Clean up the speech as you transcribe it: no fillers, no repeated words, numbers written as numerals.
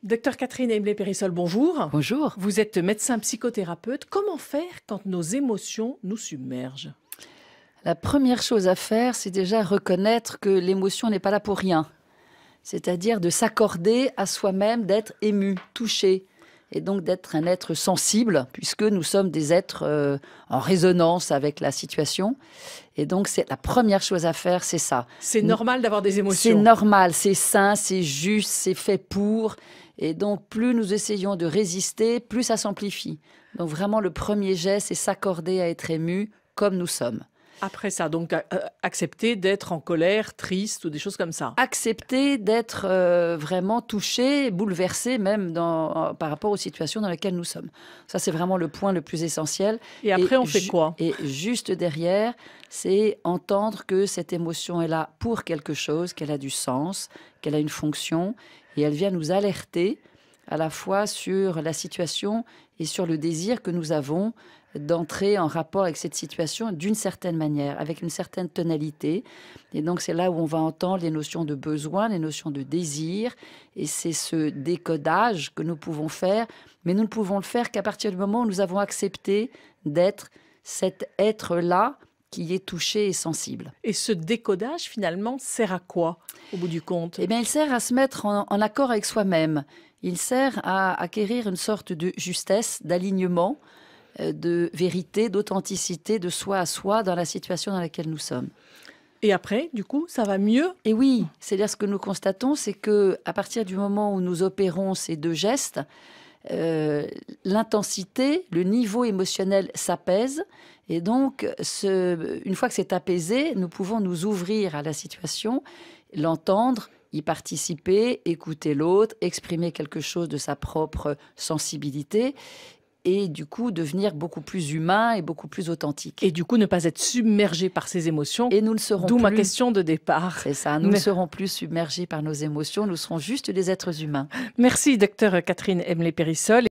Docteur Catherine Emblé-Périssol, bonjour. Bonjour. Vous êtes médecin psychothérapeute. Comment faire quand nos émotions nous submergent? La première chose à faire, c'est déjà reconnaître que l'émotion n'est pas là pour rien. C'est-à-dire de s'accorder à soi-même d'être ému, touché, et donc d'être un être sensible, puisque nous sommes des êtres en résonance avec la situation. Et donc, c'est la première chose à faire, c'est ça. C'est normal d'avoir des émotions. C'est normal, c'est sain, c'est juste, c'est fait pour. Et donc, plus nous essayons de résister, plus ça s'amplifie. Donc, vraiment, le premier geste, c'est s'accorder à être ému comme nous sommes. Après ça, donc accepter d'être en colère, triste ou des choses comme ça. Accepter d'être vraiment touché, bouleversé même par rapport aux situations dans lesquelles nous sommes. Ça, c'est vraiment le point le plus essentiel. Et après, on fait quoi? Et juste derrière, c'est entendre que cette émotion est là pour quelque chose, qu'elle a du sens, qu'elle a une fonction, et elle vient nous alerter à la fois sur la situation et sur le désir que nous avons d'entrer en rapport avec cette situation d'une certaine manière, avec une certaine tonalité. Et donc, c'est là où on va entendre les notions de besoin, les notions de désir. Et c'est ce décodage que nous pouvons faire. Mais nous ne pouvons le faire qu'à partir du moment où nous avons accepté d'être cet être-là qui est touché et sensible. Et ce décodage, finalement, sert à quoi, au bout du compte? Eh bien, il sert à se mettre en accord avec soi-même. Il sert à acquérir une sorte de justesse, d'alignement, de vérité, d'authenticité, de soi à soi dans la situation dans laquelle nous sommes. Et après, du coup, ça va mieux? Et oui, c'est-à-dire ce que nous constatons, c'est que à partir du moment où nous opérons ces deux gestes, l'intensité, le niveau émotionnel s'apaise. Et donc, une fois que c'est apaisé, nous pouvons nous ouvrir à la situation, l'entendre, y participer, écouter l'autre, exprimer quelque chose de sa propre sensibilité et du coup devenir beaucoup plus humain et beaucoup plus authentique. Et du coup, ne pas être submergé par ses émotions. Et nous ne serons D'où plus... ma question de départ. C'est ça, nous ne serons plus submergés par nos émotions, nous serons juste des êtres humains. Merci, docteur Catherine Emblé-Périssol.